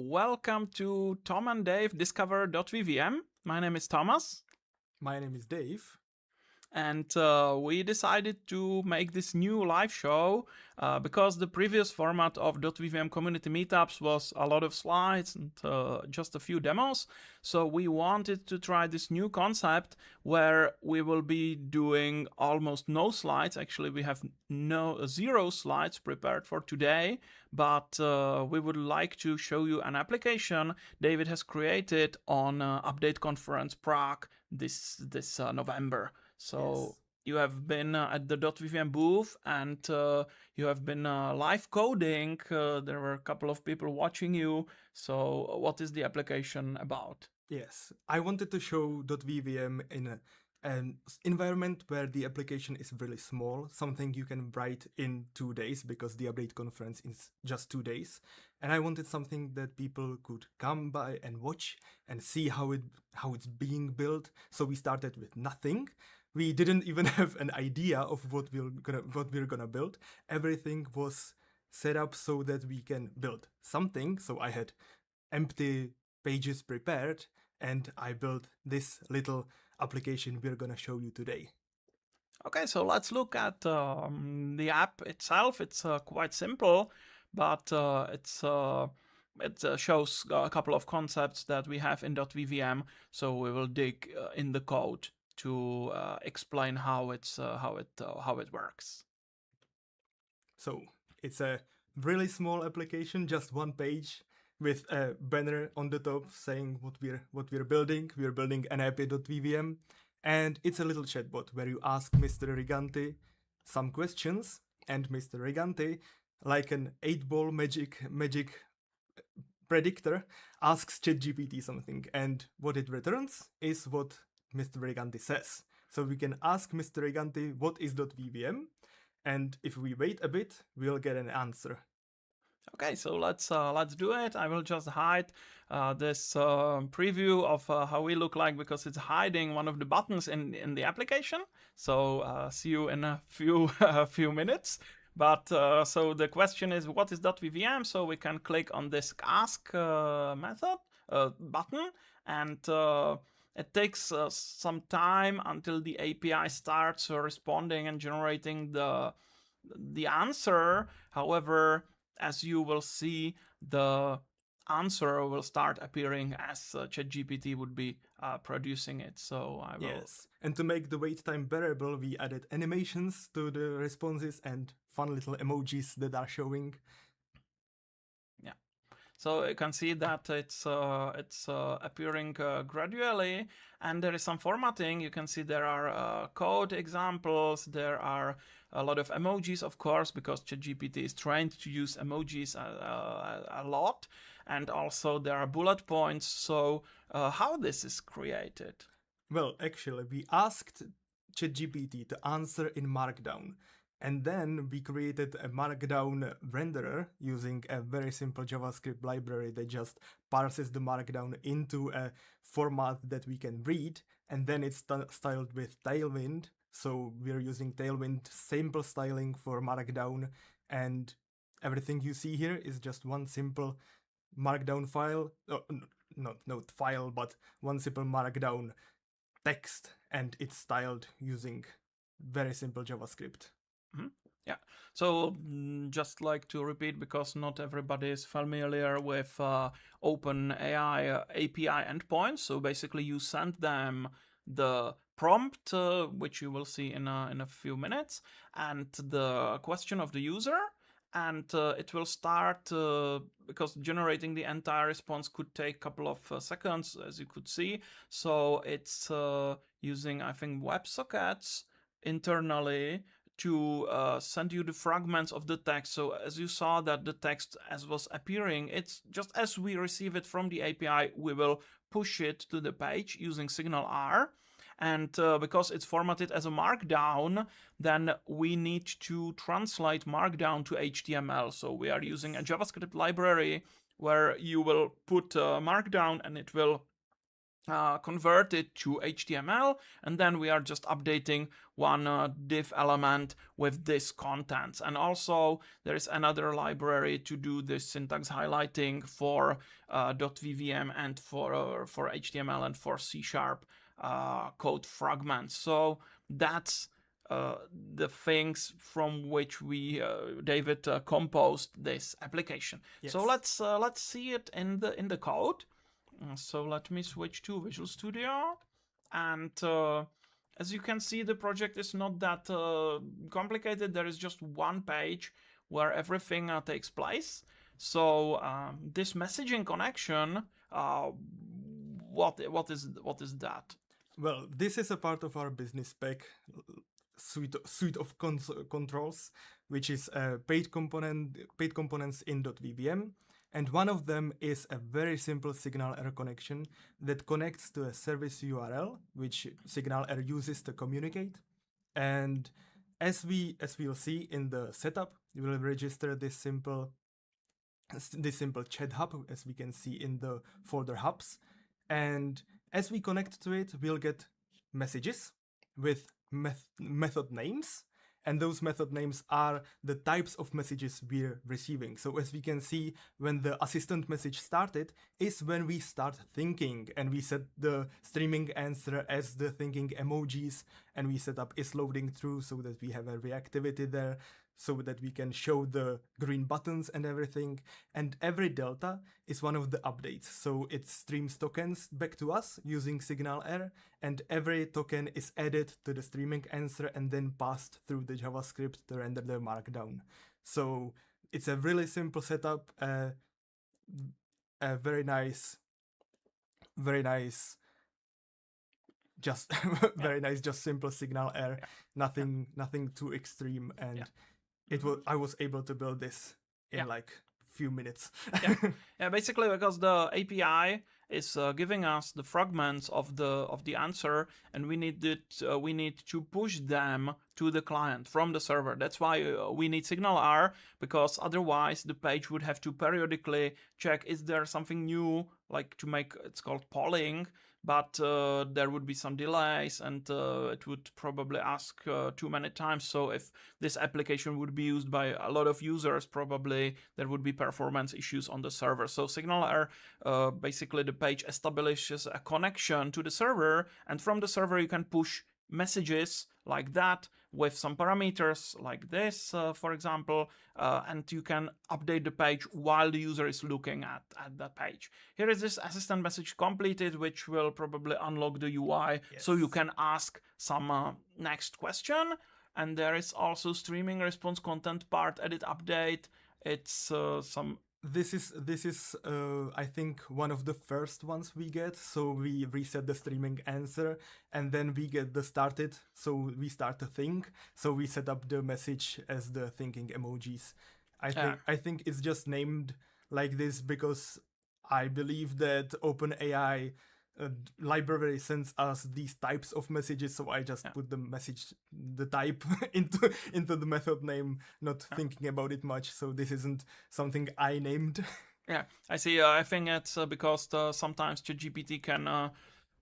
welcome to Tom and Dave Discover DotVVM. My name is Thomas. My name is Dave. And we decided to make this new live show because the previous format of .vvm community meetups was a lot of slides and just a few demos. So we wanted to try this new concept where we will be doing almost no slides. Actually, we have zero slides prepared for today, but we would like to show you an application David has created on Update Conference Prague this November. So yes. You have been at the .vvm booth and you have been live coding. There were a couple of people watching you. So what is the application about? Yes, I wanted to show .vvm in an environment where the application is really small, something you can write in 2 days because the update conference is just 2 days. And I wanted something that people could come by and watch and see how it's being built. So we started with nothing. We didn't even have an idea of what we're gonna build. Everything was set up so that we can build something. So I had empty pages prepared and I built this little application we're gonna show you today. Okay, so let's look at the app itself. It's quite simple, but it shows a couple of concepts that we have in .vvm. So we will dig in the code to explain how it works. So it's a really small application, just one page with a banner on the top saying what we're building. We're building an app.vvm, and it's a little chatbot where you ask Mr. Riganti some questions, and Mr. Riganti, like an 8-ball magic predictor, asks ChatGPT something, and what it returns is what Mr. Riganti says. So we can ask Mr. Riganti what is .vvm, and if we wait a bit, we'll get an answer. Okay, so let's do it. I will just hide this preview of how we look like because it's hiding one of the buttons in the application. So see you in a few minutes. But so the question is, what is .vvm? So we can click on this ask method button, and it takes some time until the API starts responding and generating the answer. However, as you will see, the answer will start appearing as ChatGPT would be producing it. So I will. Yes, and to make the wait time bearable, we added animations to the responses and fun little emojis that are showing. Yeah. So you can see that it's appearing gradually, and there is some formatting. You can see there are code examples. There are a lot of emojis, of course, because ChatGPT is trained to use emojis a lot. And also there are bullet points. So how this is created? Well, actually, we asked ChatGPT to answer in Markdown. And then we created a Markdown renderer using a very simple JavaScript library that just parses the Markdown into a format that we can read. And then it's styled with Tailwind. So we're using Tailwind simple styling for Markdown. And everything you see here is just one simple Markdown file. Not file, but one simple Markdown text. And it's styled using very simple JavaScript. Mm-hmm. Yeah, so just like to repeat, because not everybody is familiar with OpenAI API endpoints. So basically you send them the prompt, which you will see in a few minutes, and the question of the user, and it will start, because generating the entire response could take a couple of seconds, as you could see. So it's using, I think, WebSockets internally to send you the fragments of the text. So as you saw that the text as was appearing, it's just as we receive it from the API, we will push it to the page using SignalR. And because it's formatted as a Markdown, then we need to translate Markdown to HTML. So we are using a JavaScript library where you will put Markdown and it will convert it to HTML, and then we are just updating one div element with this contents. And also there is another library to do this syntax highlighting for .vvm and for HTML and for C# code fragments. So that's the things from which we David composed this application. Yes. So let's see it in the code. So let me switch to Visual Studio, and as you can see, the project is not that complicated. There is just one page where everything takes place. So this messaging connection, what is that? Well, this is a part of our business spec suite of controls, which is paid components in .vvm. And one of them is a very simple SignalR connection that connects to a service URL, which SignalR uses to communicate. And as we'll see in the setup, we will register this simple chat hub, as we can see in the folder hubs. And as we connect to it, we'll get messages with method names. And those method names are the types of messages we're receiving. So as we can see, when the assistant message started is when we start thinking, and we set the streaming answer as the thinking emojis, and we set up is loading through so that we have a reactivity there, so that we can show the green buttons and everything. And every delta is one of the updates. So it streams tokens back to us using SignalR, and every token is added to the streaming answer and then passed through the JavaScript to render the markdown. So it's a really simple setup, a very nice, just just simple SignalR, nothing too extreme, and I was able to build this in like few minutes. Basically because the API is giving us the fragments of the answer, and we need to push them to the client from the server. That's why we need SignalR, because otherwise the page would have to periodically check, is there something new, like to make, it's called polling, but there would be some delays, and it would probably ask too many times. So if this application would be used by a lot of users, probably there would be performance issues on the server. So SignalR, basically the page establishes a connection to the server, and from the server you can push messages like that with some parameters like this, for example, and you can update the page while the user is looking at that page. Here is this assistant message completed, which will probably unlock the UI, so you can ask some next question. And there is also streaming response content part edit update. It's some... This is I think one of the first ones we get. So we reset the streaming answer, and then we get the started. So we start to think. So we set up the message as the thinking emojis. I think it's just named like this because I believe that OpenAI library sends us these types of messages, so I just put the type into the method name, not thinking about it much. So this isn't something I named. Yeah, I see. I think it's because sometimes ChatGPT can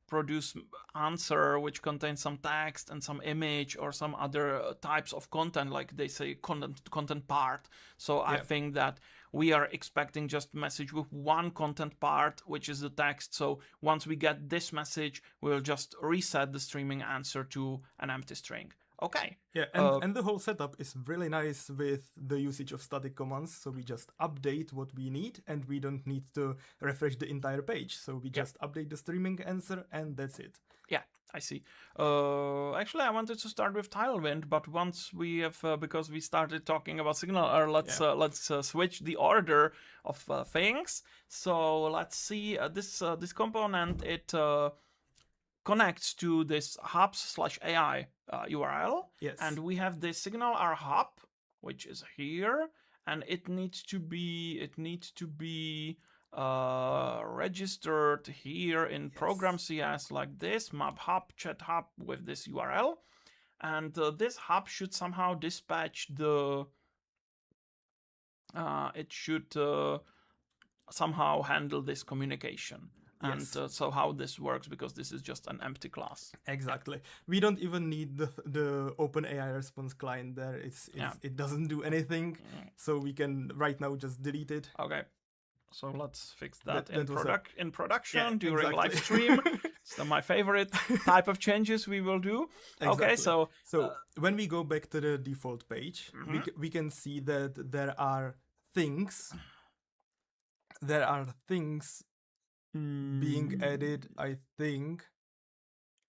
produce answer which contains some text and some image or some other types of content, like they say content part. So I think that we are expecting just message with one content part, which is the text. So once we get this message, we'll just reset the streaming answer to an empty string. Okay. Yeah, and the whole setup is really nice with the usage of static commands. So we just update what we need, and we don't need to refresh the entire page. So we just update the streaming answer, and that's it. Yeah, I see. Actually, I wanted to start with Tailwind, but once we have, because we started talking about SignalR, let's switch the order of things. So let's see this component. It connects to this hubs/AI URL. Yes. And we have the SignalR hub, which is here, and it needs to be registered here in program CS like this, map hub, chat hub with this URL. And this hub should somehow dispatch the it should somehow handle this communication. and Yes. so how this works, because this is just an empty class. Exactly. We don't even need the OpenAI response client there. It doesn't do anything, so we can right now just delete it. Okay. So let's fix that, That was in production Yeah, during exactly. live stream. It's my favorite type of changes we will do. Exactly. Okay, so when we go back to the default page, we can see that there are things being added, I think.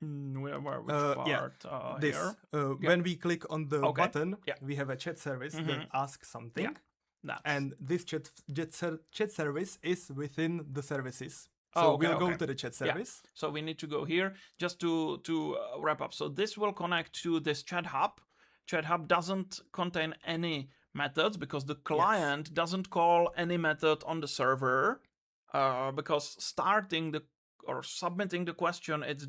Which part? This. Here? When we click on the button, Yeah. we have a chat service that asks something. Yeah. And this chat service is within the services. So we'll go to the chat service. Yeah. So we need to go here just to wrap up. So this will connect to this chat hub. Chat hub doesn't contain any methods because the client doesn't call any method on the server, because starting or submitting the question is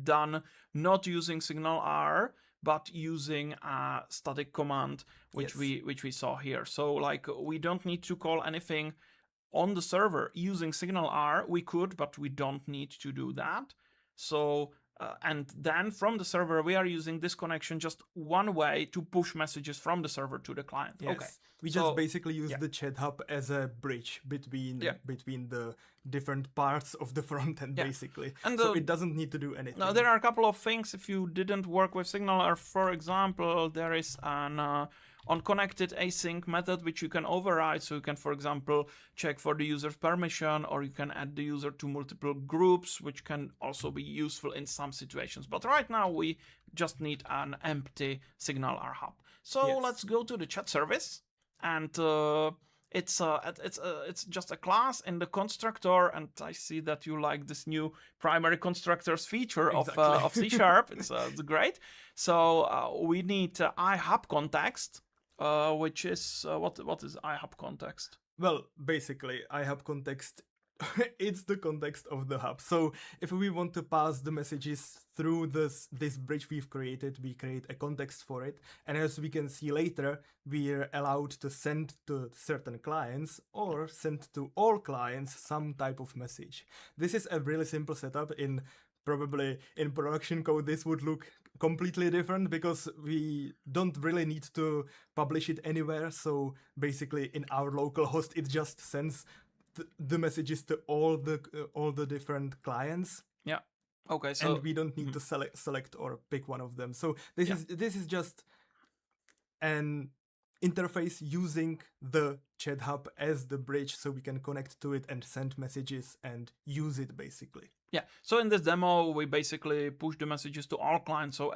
done not using SignalR, but using a static command, which we saw here. So like we don't need to call anything on the server using SignalR. We could, but we don't need to do that. So and then from the server we are using this connection just one way to push messages from the server to the client. Yes. Okay. We just basically use the chat hub as a bridge between the different parts of the front end, basically. And so it doesn't need to do anything. Now there are a couple of things. If you didn't work with SignalR, for example, there is an unconnected async method which you can override. So you can, for example, check for the user's permission, or you can add the user to multiple groups, which can also be useful in some situations. But right now we just need an empty SignalR hub. So let's go to the chat service. And it's just a class in the constructor, and I see that you like this new primary constructors feature of C#. It's great. So we need iHub context, which is what is iHub context? Well, basically, iHub context. It's the context of the hub. So if we want to pass the messages through this bridge we've created, we create a context for it. And as we can see later, we're allowed to send to certain clients or send to all clients some type of message. This is a really simple setup. Probably in production code, this would look completely different because we don't really need to publish it anywhere. So basically in our local host, it just sends the messages to all the different clients. Yeah. Okay. So and we don't need to select or pick one of them. So this is just an interface using the chat hub as the bridge, so we can connect to it and send messages and use it basically. Yeah. So in this demo, we basically push the messages to all clients. So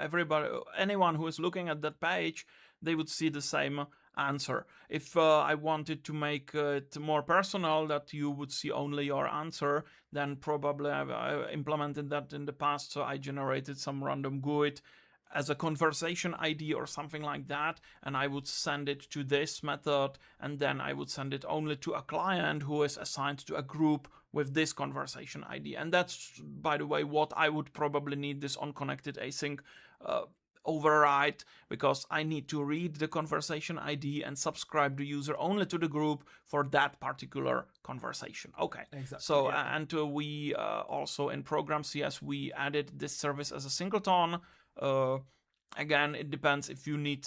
anyone who is looking at that page, they would see the same answer. If I wanted to make it more personal, that you would see only your answer, then probably I implemented that in the past. So I generated some random GUID as a conversation ID or something like that, and I would send it to this method, and then I would send it only to a client who is assigned to a group with this conversation ID. And that's, by the way, what I would probably need this unconnected async override, because I need to read the conversation ID and subscribe the user only to the group for that particular conversation. Okay. Exactly. So and we also in program CS we added this service as a singleton. Again, it depends if you need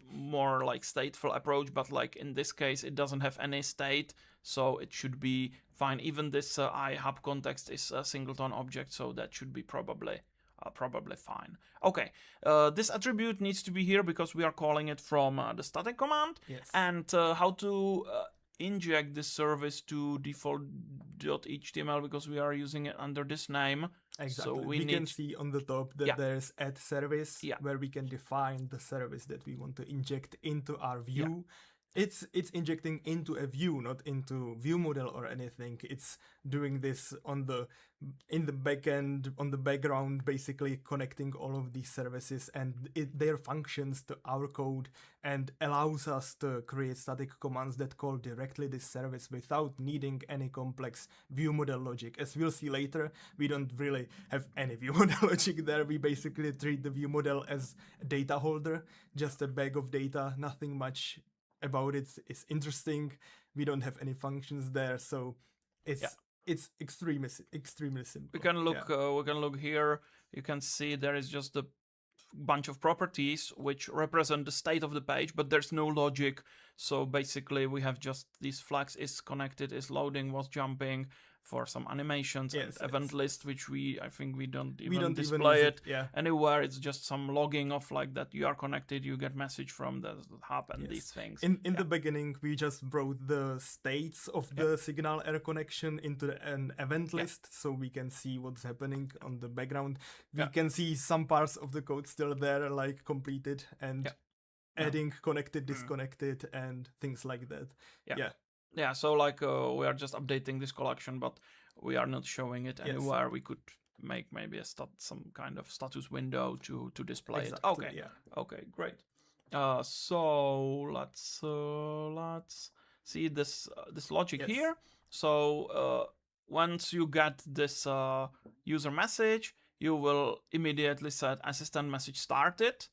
more like stateful approach, but like in this case it doesn't have any state, so it should be fine. Even this iHub context is a singleton object, so that should be probably fine. Okay, this attribute needs to be here because we are calling it from the static command. Yes. And how to inject this service to default.html, because we are using it under this name. Exactly. So we can see on the top that there's add service, where we can define the service that we want to inject into our view. It's injecting into a view, not into view model or anything. It's doing this in the backend, on the background, basically connecting all of these services and their functions to our code, and allows us to create static commands that call directly this service without needing any complex view model logic. As we'll see later, we don't really have any view model logic there. We basically treat the view model as a data holder, just a bag of data, nothing much about it is interesting. We don't have any functions there, so it's it's extremely simple. We can look. We can look here. You can see there is just a bunch of properties which represent the state of the page, but there's no logic. So basically, we have just these flags is connected, is loading, was jumping for some animations, and event list, which I think we don't even display it anywhere. It's just some logging of like that you are connected, you get message from the hub and these things. In the beginning, we just wrote the states of the SignalR connection into an event list, so we can see what's happening on the background. We can see some parts of the code still there, like completed and adding connected, disconnected, and things like that. Yeah, so like we are just updating this collection, but we are not showing it anywhere. We could make maybe some kind of status window to display it. Okay, okay, great. So let's see this logic here. So once you get this user message, you will immediately set assistant message started.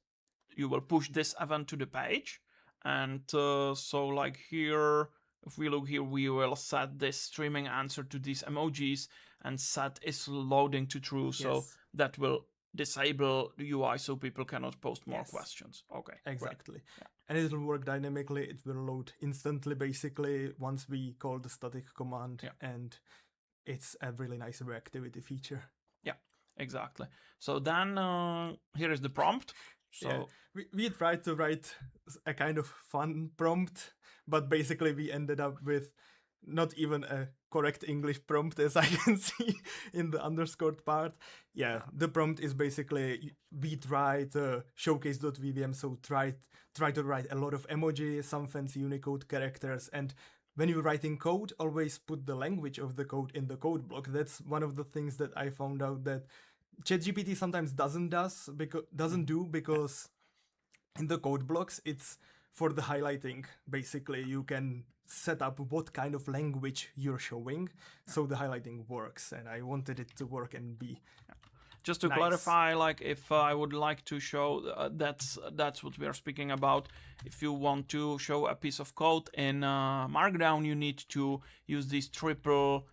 You will push this event to the page, and so like here. If we look here, we will set this streaming answer to these emojis and set is loading to true. So that will disable the UI so people cannot post more questions. Okay. Exactly. And it will work dynamically. It will load instantly, basically, once we call the static command. And it's a really nice reactivity feature. Yeah, exactly. So then here is the prompt. So we tried to write a kind of fun prompt, but basically we ended up with not even a correct English prompt, as I can see in the underscored part. The prompt is basically we try to showcase .vvm, so try to write a lot of emoji, some fancy Unicode characters, and when you're writing code, always put the language of the code in the code block. That's one of the things that I found out that ChatGPT sometimes doesn't do because in the code blocks it's for the highlighting. Basically, you can set up what kind of language you're showing, so the highlighting works. And I wanted it to work and be just to clarify, like if I would like to show that's what we are speaking about. If you want to show a piece of code in Markdown, you need to use these triple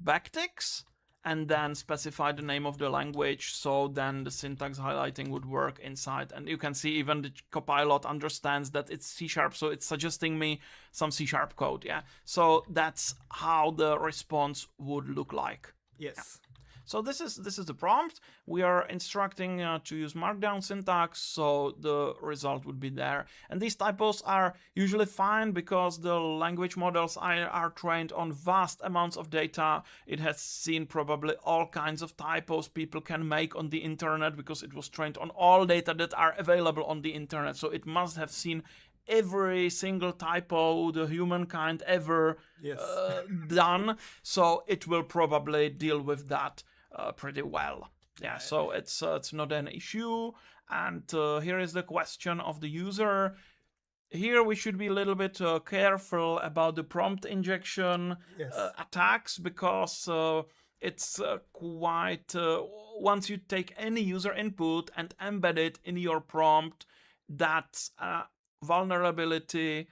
backticks and then specify the name of the language, so then the syntax highlighting would work inside. And you can see even the Copilot understands that it's C#, so it's suggesting me some C# code, So that's how the response would look like. So this is the prompt. We are instructing to use Markdown syntax, so the result would be there. And these typos are usually fine because the language models are trained on vast amounts of data. It has seen probably all kinds of typos people can make on the internet because it was trained on all data that are available on the internet. So it must have seen every single typo the humankind ever done. So it will probably deal with that pretty well. So it's not an issue. And here is the question of the user. Here we should be a little bit careful about the prompt injection attacks, because it's quite once you take any user input and embed it in your prompt, that's a vulnerability,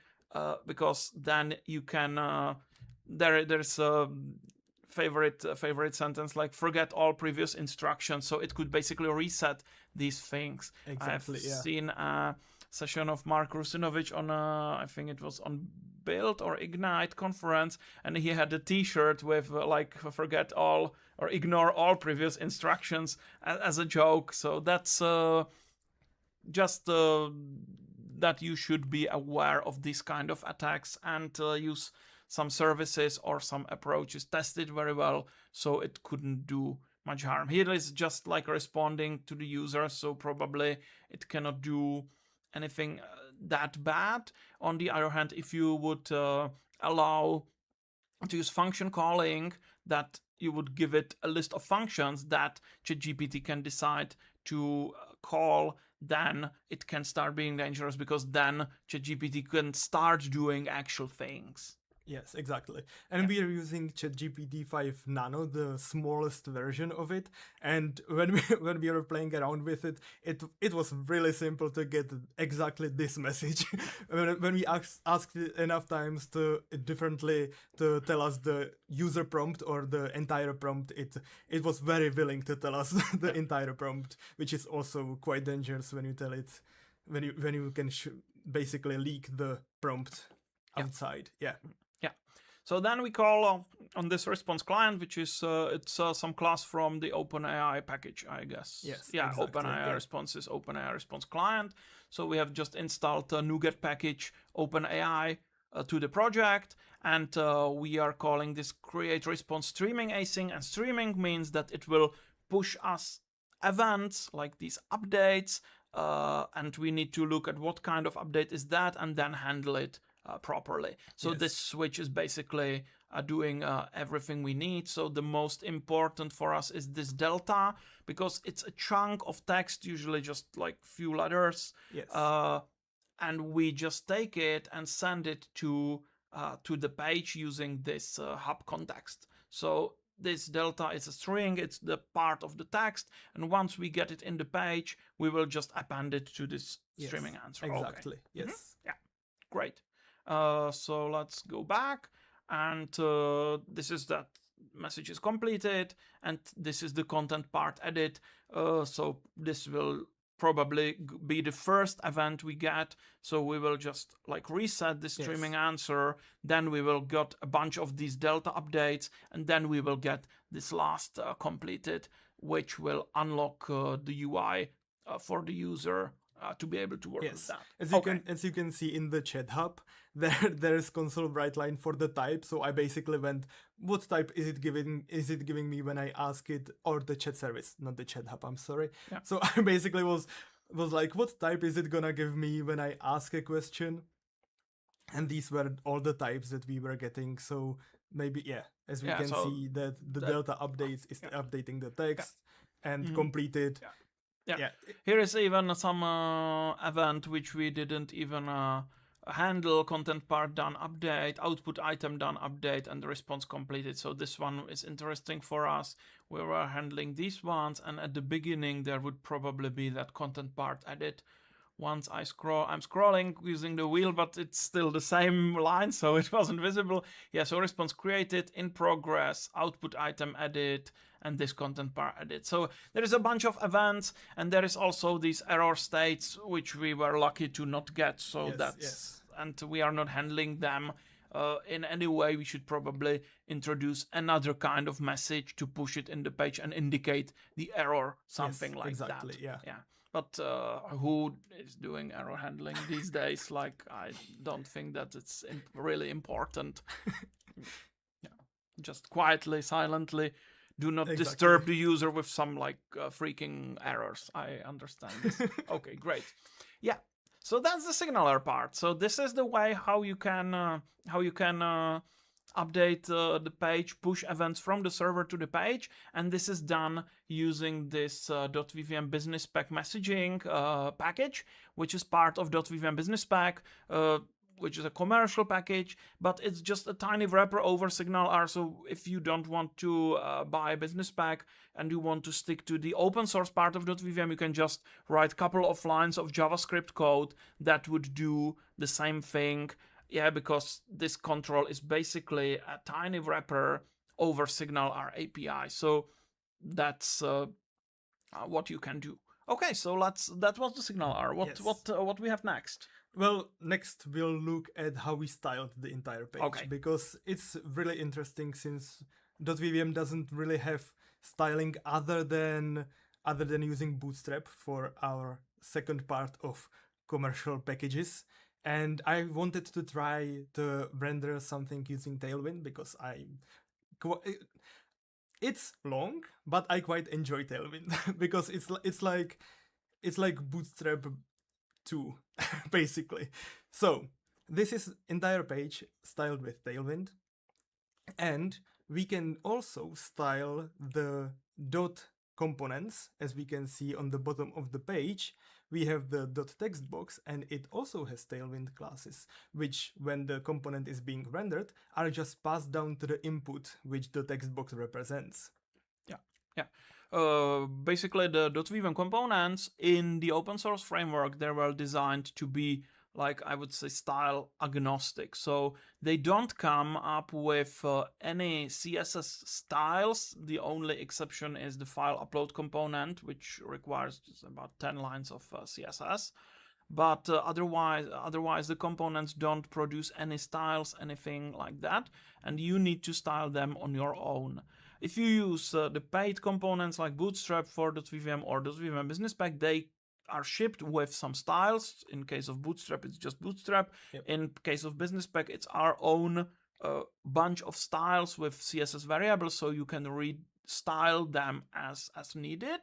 because then you can there's a favorite sentence like forget all previous instructions, so it could basically reset these things. I've seen a session of Mark Rusinovich on I think it was on Build or Ignite conference, and he had a t-shirt with like forget all or ignore all previous instructions as a joke. So that's just that you should be aware of this kind of attacks and use some services or some approaches tested very well, so it couldn't do much harm. Here is just like responding to the user, so probably it cannot do anything that bad. On the other hand, if you would allow to use function calling, that you would give it a list of functions that ChatGPT can decide to call, then it can start being dangerous, because then ChatGPT can start doing actual things. Yes, exactly. And we are using ChatGPT 5 Nano, the smallest version of it. And when we when we were playing around with it, it was really simple to get exactly this message. When we asked it enough times to differently to tell us the user prompt or the entire prompt, it was very willing to tell us the entire prompt, which is also quite dangerous when you tell it when you can basically leak the prompt outside. Yeah. So then we call on this response client, which is it's some class from the OpenAI package, I guess. Yes. Yeah, Exactly. OpenAI response is OpenAI response client. So we have just installed a NuGet package OpenAI to the project, and we are calling this create response streaming async. And streaming means that it will push us events like these updates, and we need to look at what kind of update is that, and then handle it properly. So this switch is basically doing everything we need. So the most important for us is this delta, because it's a chunk of text, usually just like few letters. Yes. And we just take it and send it to the page using this hub context. So this delta is a string, it's the part of the text, and once we get it in the page, we will just append it to this streaming answer. Exactly. Okay. Yes. Yeah. Great. So let's go back, and this is that message is completed, and this is the content part edit. So this will probably be the first event we get. So we will just like reset the streaming answer, then we will get a bunch of these delta updates, and then we will get this last completed, which will unlock the UI for the user to be able to work with that. As you can see in the chat hub, there's console brightline for the type. So I basically went, what type is it giving? Is it giving me when I ask it, or the chat service, not the chat hub? I'm sorry. Yeah. So I basically was like, what type is it gonna give me when I ask a question? And these were all the types that we were getting. So maybe as we can see that the delta updates is updating the text and completed. Yeah. Here is even some event which we didn't even handle. Content part done update, output item done update, and the response completed. So this one is interesting for us. We were handling these ones, and at the beginning there would probably be that content part edit. Once I'm scrolling using the wheel, but it's still the same line, so it wasn't visible. Yeah, so response created, in progress, output item edit, and this content bar edit. So there is a bunch of events, and there is also these error states, which we were lucky to not get. So and we are not handling them in any way. We should probably introduce another kind of message to push it in the page and indicate the error, something like that. Yeah. But who is doing error handling these days? Like, I don't think that it's really important. Just quietly, silently, do not disturb the user with some like freaking errors. I understand this. Okay, great. Yeah. So that's the SignalR part. So this is the way how you can update the page, push events from the server to the page, and this is done using this .vvm business spec messaging package, which is part of .vvm business spec, which is a commercial package, but it's just a tiny wrapper over SignalR. So if you don't want to buy a business pack and you want to stick to the open source part of .vvm, you can just write a couple of lines of JavaScript code that would do the same thing. Yeah, because this control is basically a tiny wrapper over SignalR API. So that's what you can do. Okay, so that was the SignalR. What we have next? Well, next we'll look at how we styled the entire page, because it's really interesting since .vvm doesn't really have styling other than using Bootstrap for our second part of commercial packages. And I wanted to try to render something using Tailwind because it's long, but I quite enjoy Tailwind because it's like Bootstrap 2, basically. So this is entire page styled with Tailwind, and we can also style the dot components, as we can see on the bottom of the page, we have the .textbox, and it also has Tailwind classes, which, when the component is being rendered, are just passed down to the input which the textbox represents. Yeah. Basically, the .vvm components in the open source framework, they were designed to be, like, I would say, style agnostic. So they don't come up with any CSS styles. The only exception is the file upload component, which requires just about 10 lines of CSS. But otherwise, the components don't produce any styles, anything like that, and you need to style them on your own. If you use the paid components like Bootstrap for .vvm or .vvm Business Pack, they are shipped with some styles. In case of Bootstrap, it's just Bootstrap. Yep. In case of Business Pack, it's our own bunch of styles with CSS variables, so you can restyle them as needed.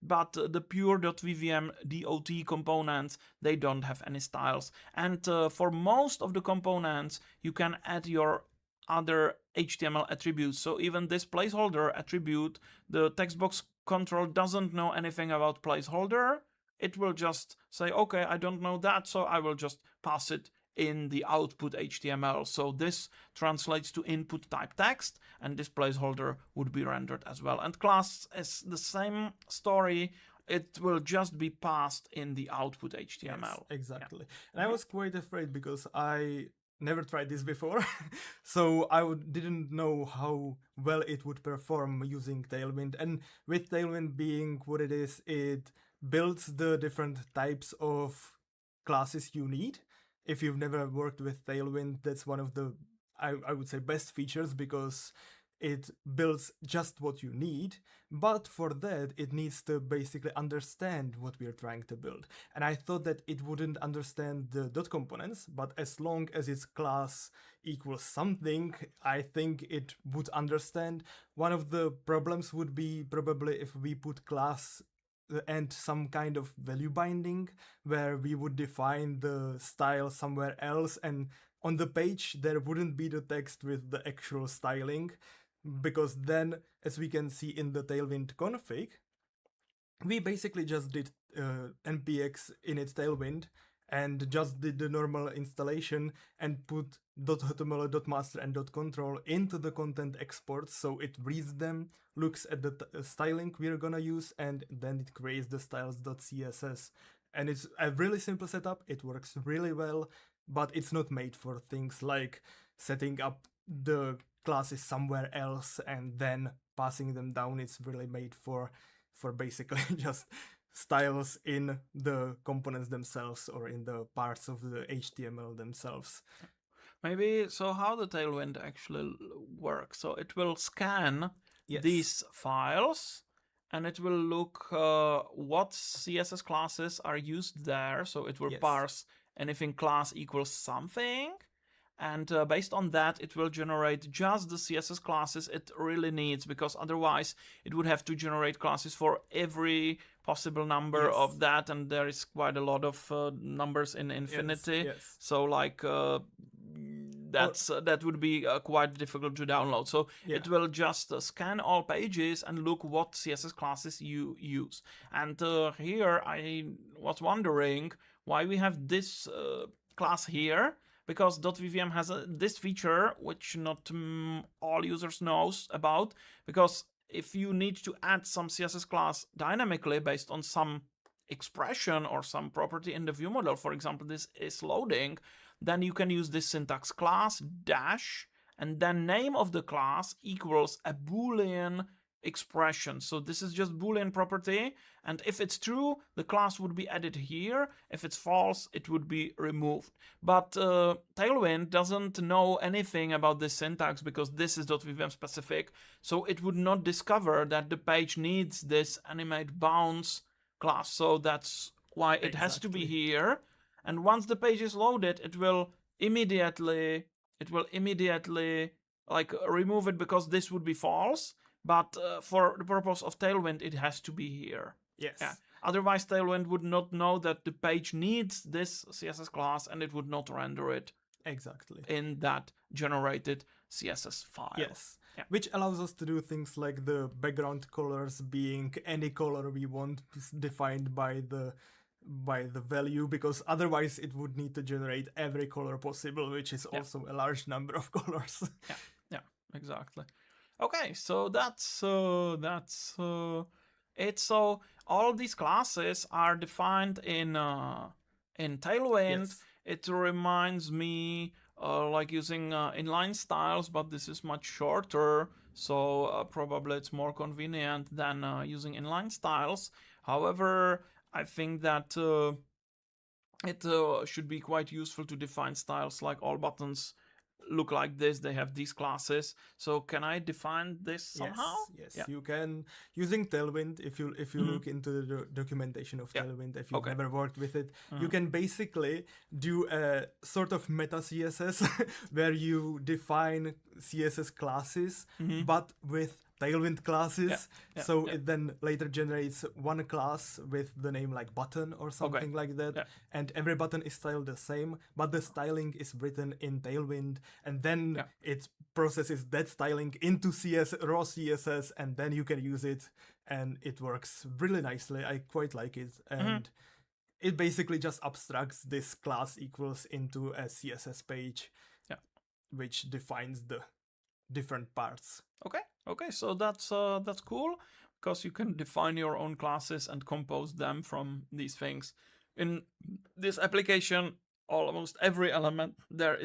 But the pure .vvm DOT components, they don't have any styles. And for most of the components, you can add your other HTML attributes. So even this placeholder attribute, the textbox control doesn't know anything about placeholder. It will just say, okay, I don't know that, so I will just pass it in the output HTML. So this translates to input type text, and this placeholder would be rendered as well. And class is the same story. It will just be passed in the output HTML. Yes, exactly. And I was quite afraid because I never tried this before. So I didn't know how well it would perform using Tailwind. And with Tailwind being what it is, it builds the different types of classes you need. If you've never worked with Tailwind, that's one of the, I would say, best features, because it builds just what you need. But for that, it needs to basically understand what we're trying to build. And I thought that it wouldn't understand the dot components, but as long as its class equals something, I think it would understand. One of the problems would be probably if we put class and some kind of value binding where we would define the style somewhere else, and on the page there wouldn't be the text with the actual styling, because then, as we can see in the Tailwind config, we basically just did npx init Tailwind and just did the normal installation and put .html, .master, and .control into the content exports, so it reads them, looks at the styling we're gonna use, and then it creates the styles.css. And it's a really simple setup, it works really well, but it's not made for things like setting up the classes somewhere else and then passing them down. It's really made for basically just styles in the components themselves or in the parts of the HTML themselves. Maybe, so how the Tailwind actually works? So it will scan these files, and it will look what CSS classes are used there. So it will parse anything class equals something. And based on that, it will generate just the CSS classes it really needs, because otherwise it would have to generate classes for every possible number of that, and there is quite a lot of numbers in infinity. So like that would be quite difficult to download. So it will just scan all pages and look what CSS classes you use. And here I was wondering why we have this class here, because .vvm has this feature which not all users knows about, because if you need to add some CSS class dynamically based on some expression or some property in the view model, for example, this is loading, then you can use this syntax class dash and then name of the class equals a Boolean expression. So this is just Boolean property, and if it's true, the class would be added here. If it's false, it would be removed. But Tailwind doesn't know anything about this syntax because this is .vvm specific, so it would not discover that the page needs this animate bounce class. So that's why it has to be here. And once the page is loaded, it will immediately like remove it, because this would be false. But for the purpose of Tailwind, it has to be here. Otherwise, Tailwind would not know that the page needs this CSS class, and it would not render it in that generated CSS file. Which allows us to do things like the background colors being any color we want, defined by the by the value, because otherwise it would need to generate every color possible, which is also a large number of colors. Yeah, exactly. Okay, so that's it. So all these classes are defined in Tailwind. Yes. It reminds me like using inline styles, but this is much shorter, so probably it's more convenient than using inline styles. However, I think that it should be quite useful to define styles like all buttons look like this, they have these classes. So can I define this somehow? Yes, you can, using Tailwind. If you look into the documentation of Yeah. Tailwind, if you've Okay. never worked with it, you can basically do a sort of meta CSS where you define CSS classes, but with Tailwind classes. So it then later generates one class with the name like button or something like that, and every button is styled the same, but the styling is written in Tailwind, and then it processes that styling into raw CSS, and then you can use it, and it works really nicely. I quite like it, and it basically just abstracts this class equals into a CSS page, which defines the different parts. Okay, so that's cool, because you can define your own classes and compose them from these things. In this application, almost every element there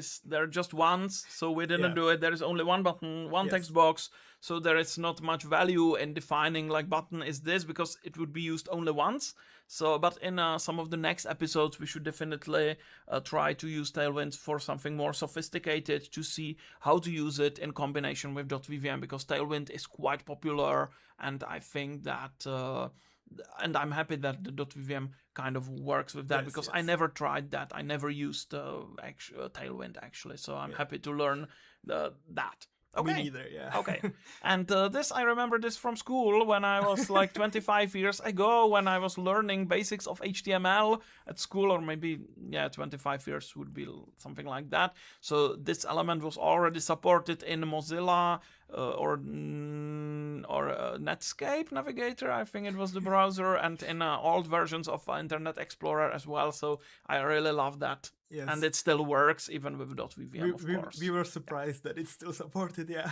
just once, so we didn't do it. There is only one button, one text box, so there is not much value in defining like button is this, because it would be used only once. So, but in some of the next episodes, we should definitely try to use Tailwind for something more sophisticated, to see how to use it in combination with .vvm, because Tailwind is quite popular, and I think that and I'm happy that the .vvm kind of works with that, because I never tried that. I never used Tailwind actually, so I'm happy to learn that. Okay. Me neither, yeah. Okay. And this, I remember this from school when I was like 25 years ago, when I was learning basics of HTML at school, or maybe, 25 years would be something like that. So this element was already supported in Mozilla or Netscape Navigator, I think it was the browser, and in old versions of Internet Explorer as well. So I really love that. Yes. And it still works even with .vvm, of course. We were surprised that it's still supported, yeah.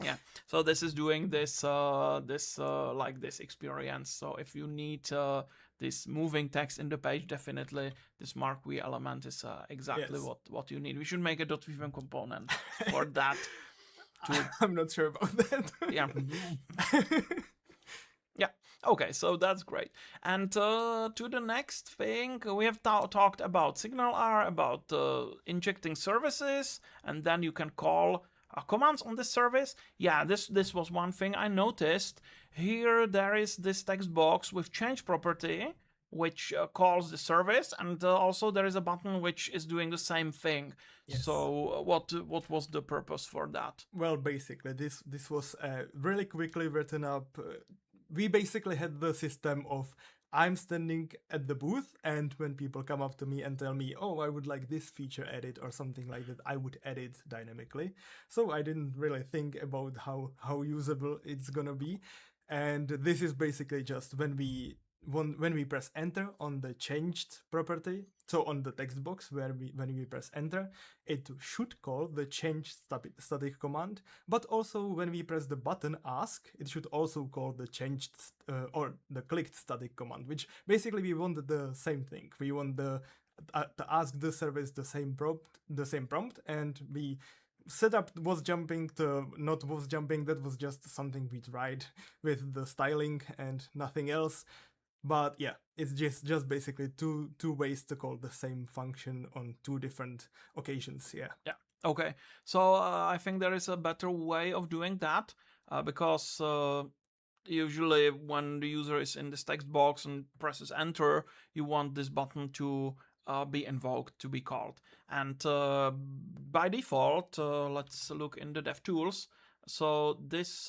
Yeah. So this is doing this like this experience. So if you need this moving text in the page, definitely this marquee element is exactly what you need. We should make a .vvm component for that. I'm not sure about that. Yeah. Yeah. Okay, so that's great. And to the next thing, we have talked about SignalR, about injecting services, and then you can call commands on this service. Yeah, this was one thing I noticed. Here there is this text box with change property, which calls the service, and also there is a button which is doing the same thing. Yes. So what was the purpose for that? Well, basically, this was really quickly written up. We basically had the system of I'm standing at the booth, and when people come up to me and tell me, oh, I would like this feature added or something like that, I would add it dynamically. So I didn't really think about how usable it's gonna be. And this is basically just when we press enter on the changed property, so on the text box when we press enter, it should call the change static command, but also when we press the button ask, it should also call the changed or the clicked static command, which basically we want the same thing. We want to ask the service the same prompt, and we setup was jumping to not was jumping. That was just something we tried with the styling and nothing else. But yeah, it's just basically two ways to call the same function on two different occasions. Yeah. Okay. So I think there is a better way of doing that, because usually when the user is in this text box and presses enter, you want this button to be invoked, to be called. And by default, let's look in the DevTools. So this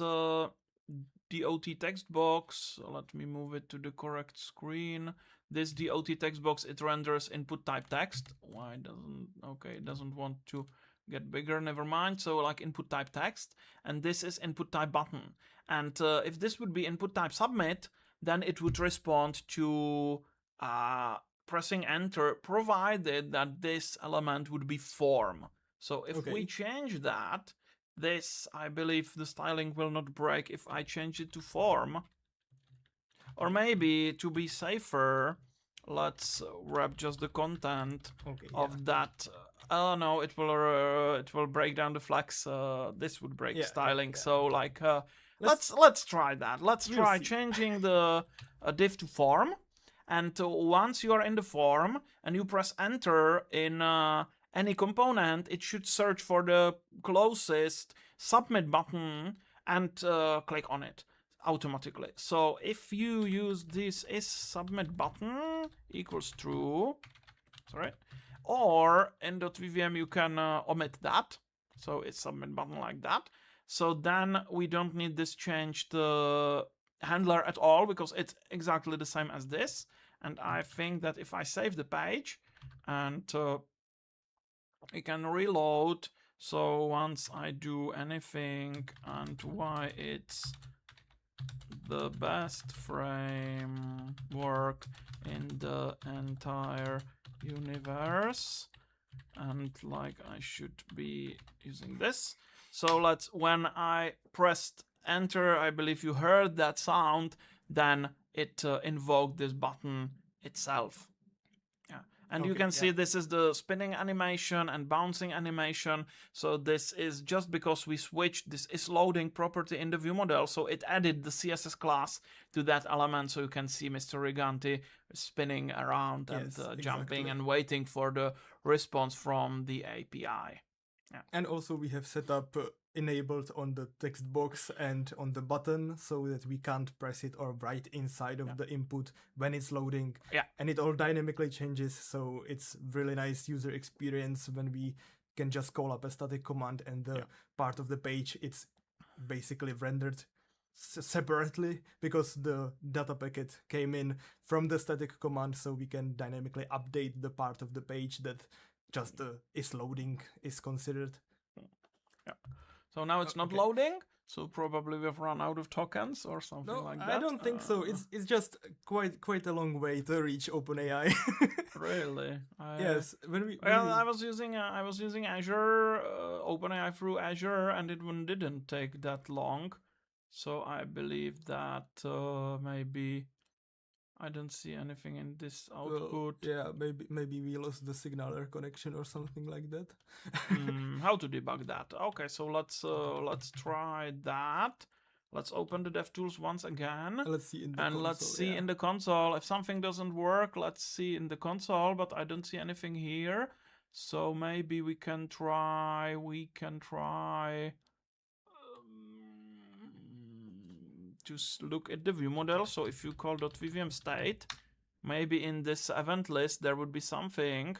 DOT text box, let me move it to the correct screen. This DOT text box, it renders input type text. Why doesn't, okay, it doesn't want to get bigger, never mind. So like input type text, and this is input type button. And if this would be input type submit, then it would respond to pressing enter, provided that this element would be form. So if we change that, this, I believe the styling will not break if I change it to form. Or maybe to be safer, let's wrap just the content of that. Oh no, it will break down the flex. This would break styling. So like, let's try that. Let's try changing the div to form. And once you are in the form and you press enter in any component, it should search for the closest submit button and click on it automatically. So if you use this is submit button equals true, sorry, or in .vvm you can omit that. So it's submit button like that. So then we don't need this changed handler at all because it's exactly the same as this. And I think that if I save the page and we can reload, so once I do anything and why it's the best framework in the entire universe, and like I should be using this. So when I pressed enter, I believe you heard that sound, then it invoked this button itself. Yeah. And you can see this is the spinning animation and bouncing animation. So this is just because we switched this is loading property in the view model. So it added the CSS class to that element. So you can see Mr. Riganti spinning around and jumping and waiting for the response from the API. Yeah. And also we have set up enabled on the text box and on the button so that we can't press it or write inside of the input when it's loading. Yeah. And it all dynamically changes, so it's really nice user experience when we can just call up a static command and the part of the page it's basically rendered separately because the data packet came in from the static command, so we can dynamically update the part of the page that just is loading is considered. Yeah. So now it's not loading, so probably we've run out of tokens or something like that. I don't think so. It's just quite a long way to reach OpenAI. Really? Yes. I was using Azure, OpenAI through Azure, and it didn't take that long. So I believe that maybe I don't see anything in this output. Maybe we lost the SignalR connection or something like that. How to debug that? Okay, so let's try that. Let's open the DevTools once again. Let's see in the console. Let's see in the console. If something doesn't work, let's see in the console, but I don't see anything here. So maybe we can try just look at the view model. So if you call .vvm state, maybe in this event list there would be something,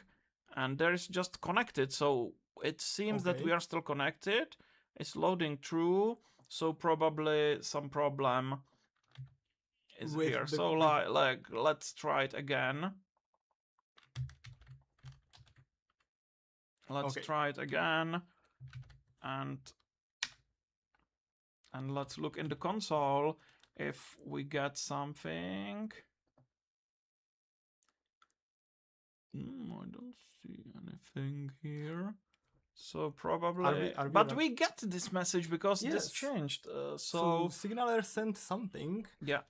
and there is just connected. So it seems that we are still connected. It's loading true. So probably some problem is here. So let's try it again. Let's try it again, and let's look in the console if we get something. I don't see anything here. So probably, but we get this message because this changed. So SignalR sent something. Yeah,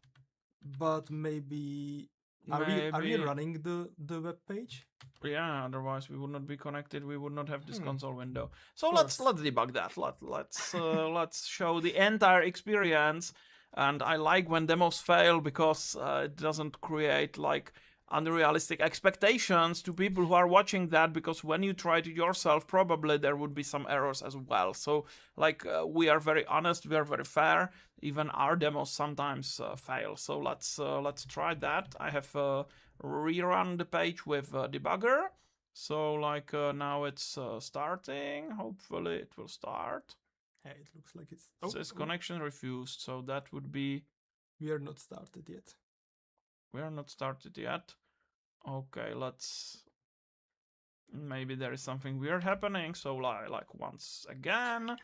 but maybe are we running the web page? Yeah, otherwise we would not be connected. We would not have this console window. So let's debug that. Let's show the entire experience. And I like when demos fail because it doesn't create like unrealistic expectations to people who are watching that, because when you try it yourself, probably there would be some errors as well. So like we are very honest, we are very fair. Even our demos sometimes fail. So let's try that. I have rerun the page with debugger. So like now it's starting. Hopefully it will start. Hey, it looks like it's... It says connection refused. So that would be... We are not started yet. We are not started yet. Okay, let's... Maybe there is something weird happening. So like once again.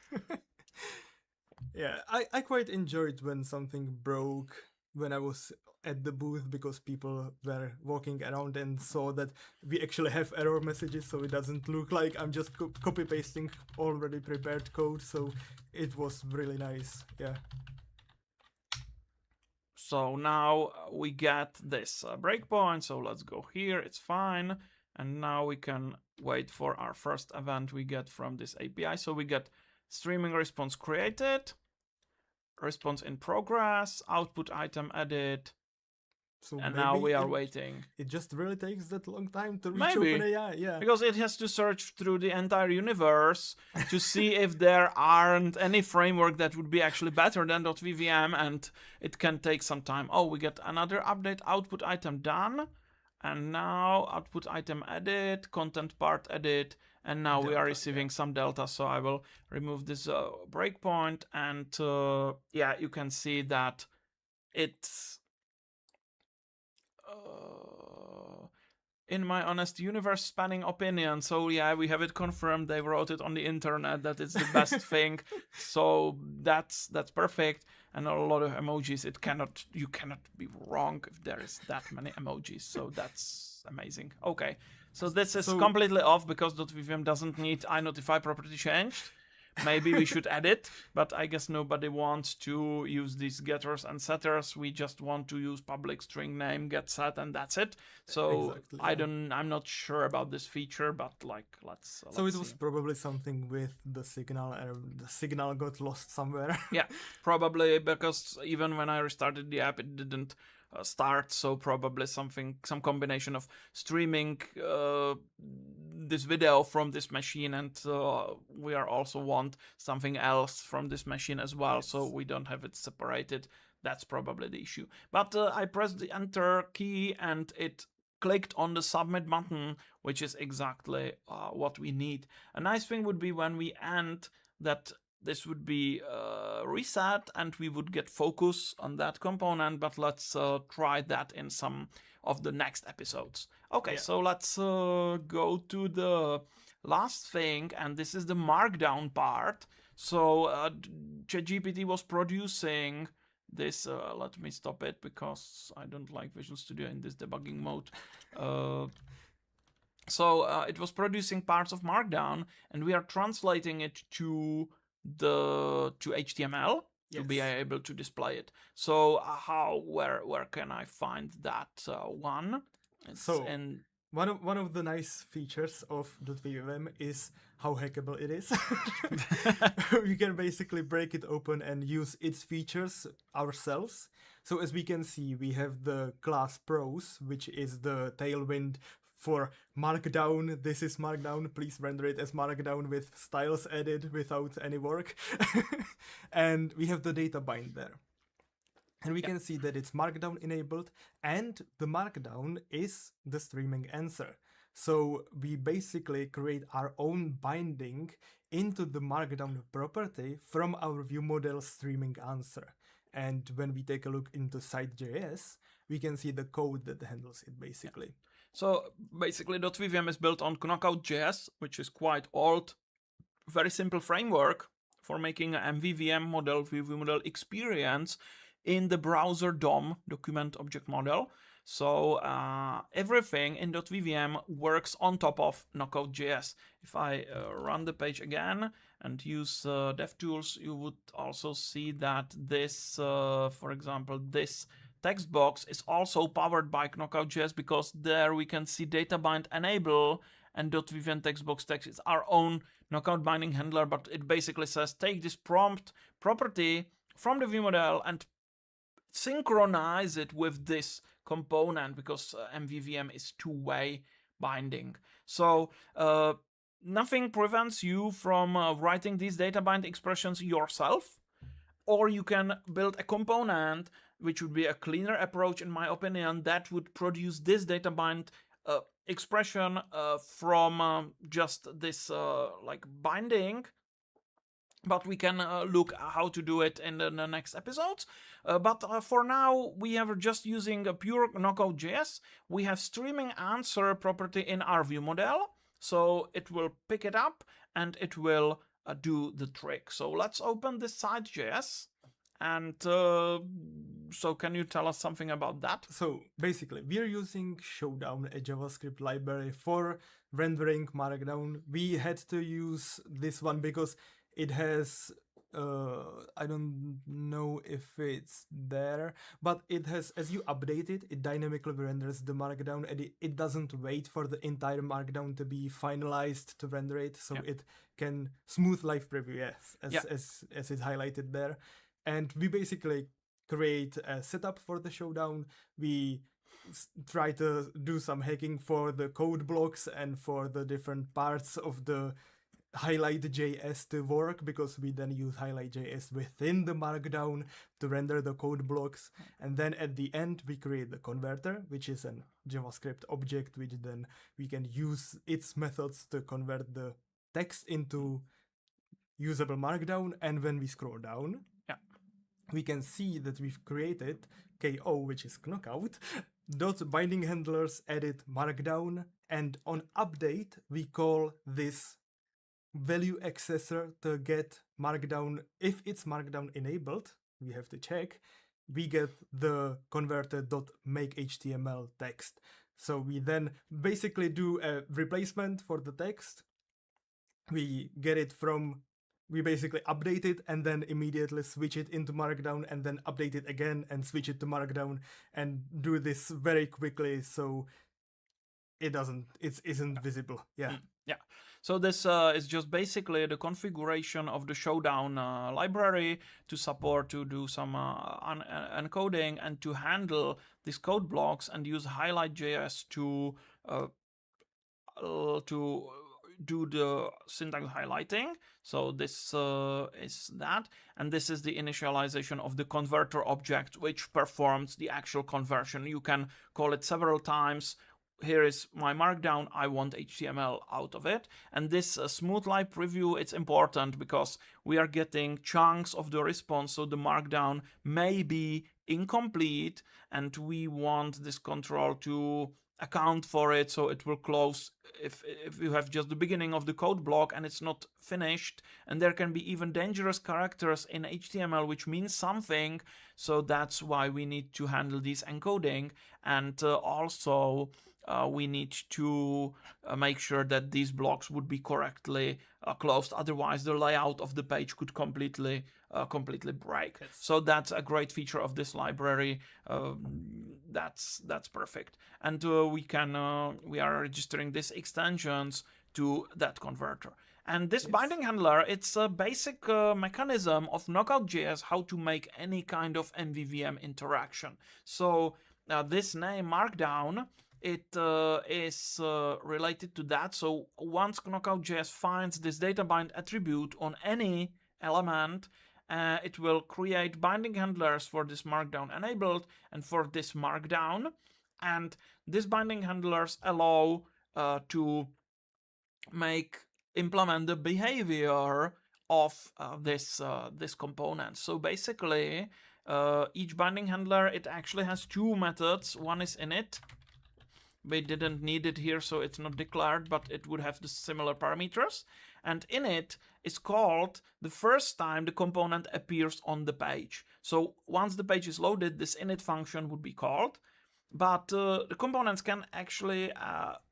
Yeah, I quite enjoyed when something broke when I was at the booth because people were walking around and saw that we actually have error messages, so it doesn't look like I'm just copy pasting already prepared code. So it was really nice. Yeah. So now we get this breakpoint. So let's go here. It's fine. And now we can wait for our first event we get from this API. So we get streaming response created, response in progress, output item added. So and now we are waiting. It just really takes that long time to reach Maybe. OpenAI, yeah. Because it has to search through the entire universe to see if there aren't any framework that would be actually better than .vvm, and it can take some time. Oh, we get another update, output item done, and now output item edit, content part edit, and now delta, we are receiving some delta. So I will remove this breakpoint, and yeah, you can see that it's in my honest universe spanning opinion. So yeah, we have it confirmed. They wrote it on the internet that it's the best thing. So that's perfect. And a lot of emojis. You cannot be wrong if there is that many emojis. So that's amazing. Okay. So this is completely off because .vvm doesn't need iNotify property changed. Maybe we should add it, but I guess nobody wants to use these getters and setters. We just want to use public string name get set, and that's it. So exactly, I'm not sure about this feature, but like let's it was probably something with the signal. The signal got lost somewhere. Yeah, probably, because even when I restarted the app, it didn't start. So probably some combination of streaming this video from this machine, and we are also want something else from this machine as well. Yes. So we don't have it separated. That's probably the issue. But I pressed the enter key and it clicked on the submit button, which is exactly what we need. A nice thing would be when we end that this would be reset and we would get focus on that component, but let's try that in some of the next episodes. Okay, yeah. So let's go to the last thing, and this is the markdown part. So ChatGPT was producing this, let me stop it because I don't like Visual Studio in this debugging mode. So it was producing parts of Markdown, and we are translating it to HTML to be able to display it. So where can I find that one? One of the nice features of .vvm is how hackable it is. We can basically break it open and use its features ourselves. So as we can see, we have the class pros, which is the Tailwind for Markdown. This is Markdown. Please render it as Markdown with styles added without any work. And we have the data bind there. And we can see that it's Markdown enabled, and the Markdown is the streaming answer. So we basically create our own binding into the Markdown property from our view model streaming answer. And when we take a look into site.js, we can see the code that handles it basically. Yeah. So basically .vvm is built on Knockout.js, which is quite old, very simple framework for making an MVVM model, view model experience in the browser DOM, document object model. So everything in .vvm works on top of Knockout.js. If I run the page again and use DevTools, you would also see that this, for example, this text box is also powered by Knockout.js, because there we can see data bind enable, and .vvm text box text is our own knockout binding handler, but it basically says take this prompt property from the view model and synchronize it with this component, because MVVM is two-way binding. So nothing prevents you from writing these data bind expressions yourself, or you can build a component, which would be a cleaner approach in my opinion, that would produce this data bind expression from just this like binding. But we can look how to do it in the next episodes. But for now, we are just using a pure Knockout.js. We have streaming answer property in our view model. So it will pick it up and it will do the trick. So let's open this site.js and So can you tell us something about that? So basically, we are using Showdown, a JavaScript library for rendering Markdown. We had to use this one because it has, I don't know if it's there, but it has, as you update it, it dynamically renders the Markdown, and it doesn't wait for the entire Markdown to be finalized to render it, so it can smooth live preview, as it's highlighted there. And we basically create a setup for the Showdown. We try to do some hacking for the code blocks and for the different parts of the highlight.js to work, because we then use highlight.js within the Markdown to render the code blocks. And then at the end, we create the converter, which is an JavaScript object, which then we can use its methods to convert the text into usable Markdown. And when we scroll down, we can see that we've created KO, which is knockout, dot binding handlers edit Markdown, and on update we call this value accessor to get Markdown. If it's Markdown enabled, we have to check, we get the converter dot make HTML text. So we then basically do a replacement for the text. We get it from, we basically update it and then immediately switch it into Markdown, and then update it again and switch it to Markdown, and do this very quickly so it isn't visible. Yeah. So this is just basically the configuration of the Showdown library to support, to do some encoding and to handle these code blocks, and use highlight.js to do the syntax highlighting. So this is that, and this is the initialization of the converter object, which performs the actual conversion. You can call it several times. Here is my Markdown, I want HTML out of it. And this smooth live preview, it's important because we are getting chunks of the response, so the Markdown may be incomplete, and we want this control to account for it, so it will close if you have just the beginning of the code block and it's not finished. And there can be even dangerous characters in HTML which means something, so that's why we need to handle this encoding. And also we need to make sure that these blocks would be correctly closed, otherwise the layout of the page could completely break. Yes. So that's a great feature of this library. That's perfect. And we are registering these extensions to that converter. And this binding handler, it's a basic mechanism of Knockout.js, how to make any kind of MVVM interaction. So this name Markdown, it is related to that. So once Knockout.js finds this data bind attribute on any element, it will create binding handlers for this Markdown enabled and for this Markdown. And these binding handlers allow to implement the behavior of this component. So basically, each binding handler, it actually has two methods. One is init. We didn't need it here, so it's not declared, but it would have the similar parameters. And init is called the first time the component appears on the page. So once the page is loaded, this init function would be called. But the components can actually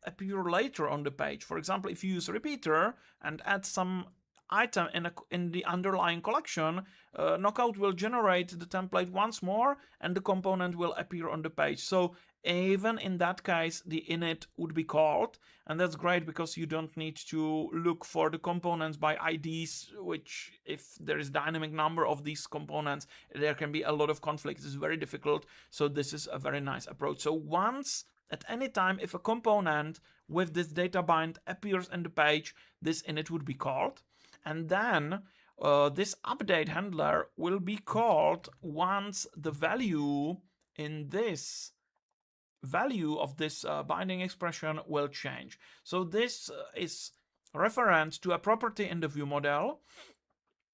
appear later on the page. For example, if you use a repeater and add some item in the underlying collection, Knockout will generate the template once more and the component will appear on the page. So even in that case, the init would be called, and that's great because you don't need to look for the components by IDs, which if there is dynamic number of these components, there can be a lot of conflicts. It's very difficult. So this is a very nice approach. So once at any time, if a component with this data bind appears in the page, this init would be called. And then this update handler will be called once the value in this value of this binding expression will change. So this is reference to a property in the view model.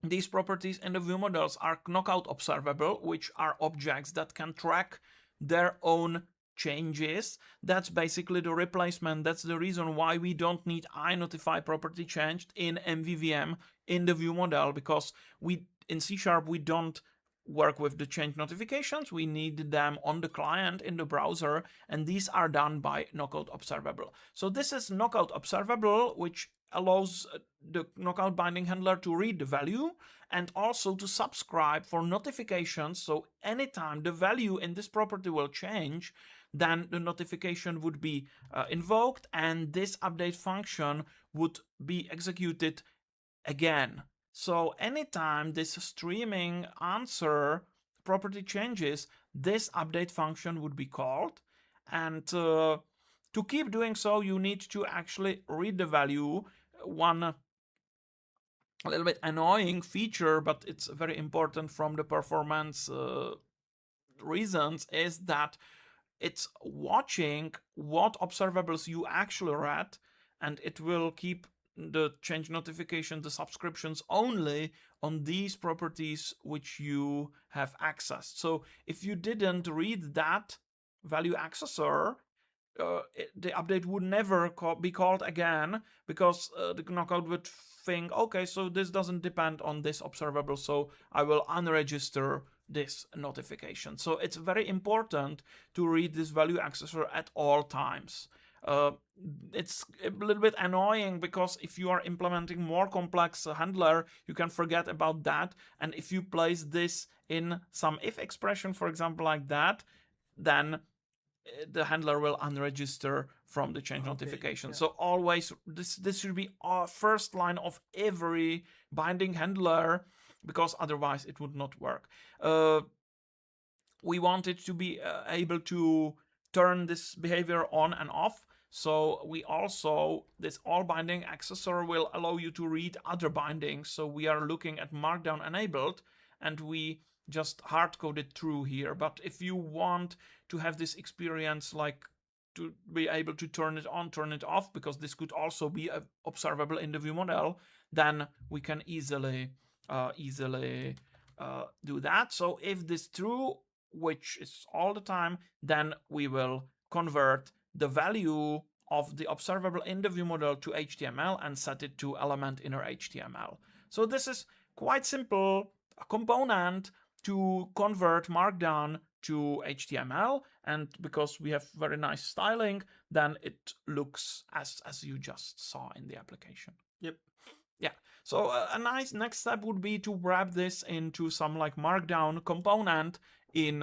These properties in the view models are knockout observable, which are objects that can track their own changes. That's basically the replacement. That's the reason why we don't need iNotify property changed in MVVM in the view model, because in C# we don't work with the change notifications, we need them on the client in the browser, and these are done by knockout observable. So this is knockout observable, which allows the knockout binding handler to read the value and also to subscribe for notifications. So anytime the value in this property will change, then the notification would be invoked, and this update function would be executed again. So anytime this streaming answer property changes, this update function would be called. And to keep doing so, you need to actually read the value. One a little bit annoying feature, but it's very important from the performance reasons, is that it's watching what observables you actually read, and it will keep the change notification, the subscriptions only on these properties which you have accessed. So if you didn't read that value accessor, the update would never be called again, because the knockout would think, okay, so this doesn't depend on this observable, so I will unregister this notification. So it's very important to read this value accessor at all times. It's a little bit annoying because if you are implementing more complex handler, you can forget about that. And if you place this in some if expression, for example, like that, then the handler will unregister from the change notification. Yeah. So always, this should be our first line of every binding handler, because otherwise it would not work. We want it to be able to turn this behavior on and off. So we also, this all binding accessor will allow you to read other bindings. So we are looking at Markdown enabled, and we just hard-coded true here. But if you want to have this experience, like to be able to turn it on, turn it off, because this could also be observable in the view model, then we can easily do that. So if this true, which is all the time, then we will convert the value of the observable in the view model to HTML and set it to element inner HTML. So this is quite simple component to convert Markdown to HTML, and because we have very nice styling, then it looks as you just saw in the application. Yep. Yeah. So a nice next step would be to wrap this into some like Markdown component in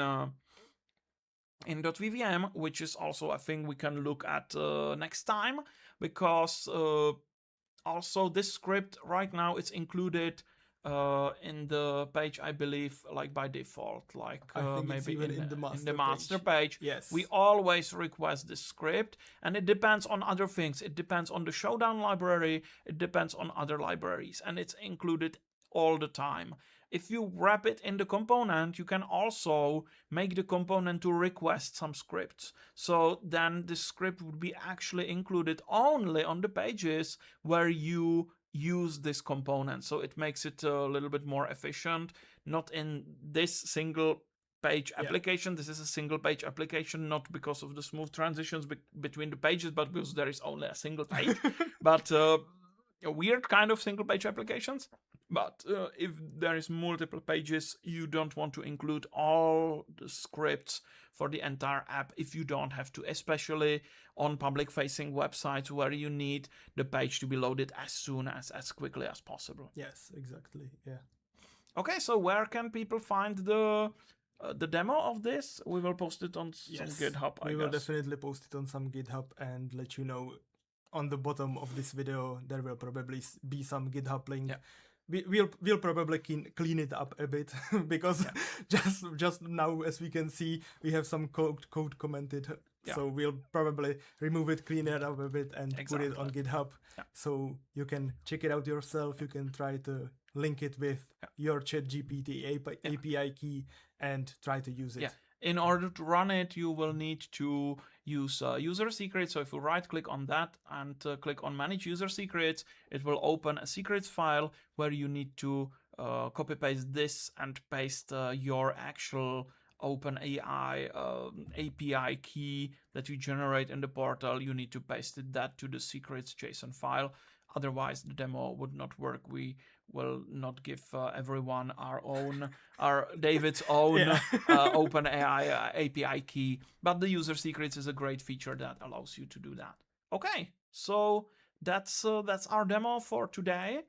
.vvm, which is also a thing we can look at next time, because also this script right now it's included in the page, I believe, like by default, like maybe in the master page. Yes. We always request this script, and it depends on other things. It depends on the Showdown library, it depends on other libraries, and it's included all the time. If you wrap it in the component, you can also make the component to request some scripts. So then the script would be actually included only on the pages where you use this component. So it makes it a little bit more efficient, not in this single page application. Yeah. This is a single page application, not because of the smooth transitions between the pages, but because there is only a single page. But a weird kind of single page applications. But if there is multiple pages, you don't want to include all the scripts for the entire app if you don't have to, especially on public-facing websites where you need the page to be loaded as quickly as possible. Yes, exactly. Yeah. Okay, so where can people find the demo of this? We will post it on some GitHub, I guess. We will definitely post it on some GitHub and let you know. On the bottom of this video, there will probably be some GitHub link. Yeah. We'll probably clean it up a bit because just now, as we can see, we have some code commented. Yeah. So we'll probably remove it, clean it up a bit, and put it on GitHub. Yeah. So you can check it out yourself. You can try to link it with your ChatGPT API key and try to use it. Yeah. In order to run it, you will need to use user secrets. So if you right click on that and click on manage user secrets, it will open a secrets file where you need to copy paste this and paste your actual OpenAI API key that you generate in the portal. You need to paste that to the secrets JSON file. Otherwise, the demo would not work. We will not give everyone our David's own OpenAI API key, but the user secrets is a great feature that allows you to do that. Okay, so that's our demo for today.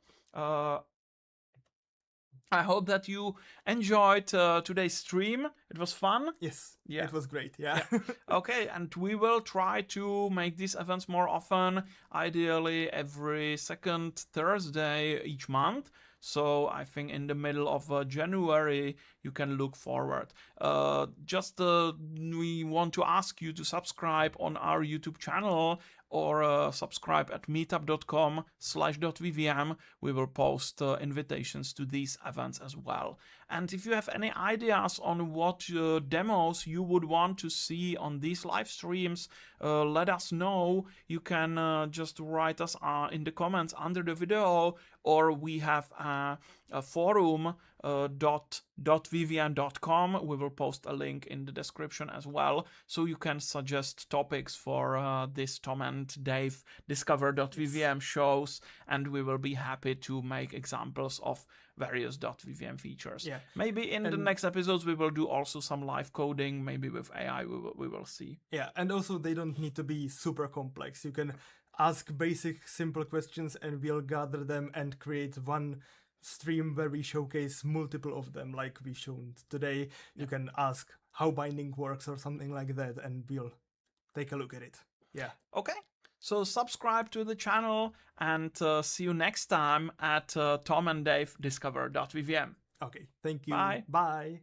I hope that you enjoyed today's stream. It was fun. Yes, Yeah. it was great. Yeah. Okay, and we will try to make these events more often, ideally every second Thursday each month. So I think in the middle of January you can look forward. We want to ask you to subscribe on our YouTube channel or subscribe at meetup.com/.vvm. We will post invitations to these events as well. And if you have any ideas on what demos you would want to see on these live streams, let us know. You can just write us in the comments under the video, or we have a forum, .vvm.com. We will post a link in the description as well, so you can suggest topics for this Tom and Dave Discover.vvm shows, and we will be happy to make examples of various .vvm features. Yeah. Maybe in the next episodes we will do also some live coding, maybe with AI, we will see. Yeah, and also they don't need to be super complex. You can ask basic, simple questions and we'll gather them and create one stream where we showcase multiple of them, like we shown today. You can ask how binding works or something like that, and we'll take a look at it. Yeah. Okay. So subscribe to the channel and see you next time at Tom and Dave Discover.vvm. Okay, thank you. Bye. Bye.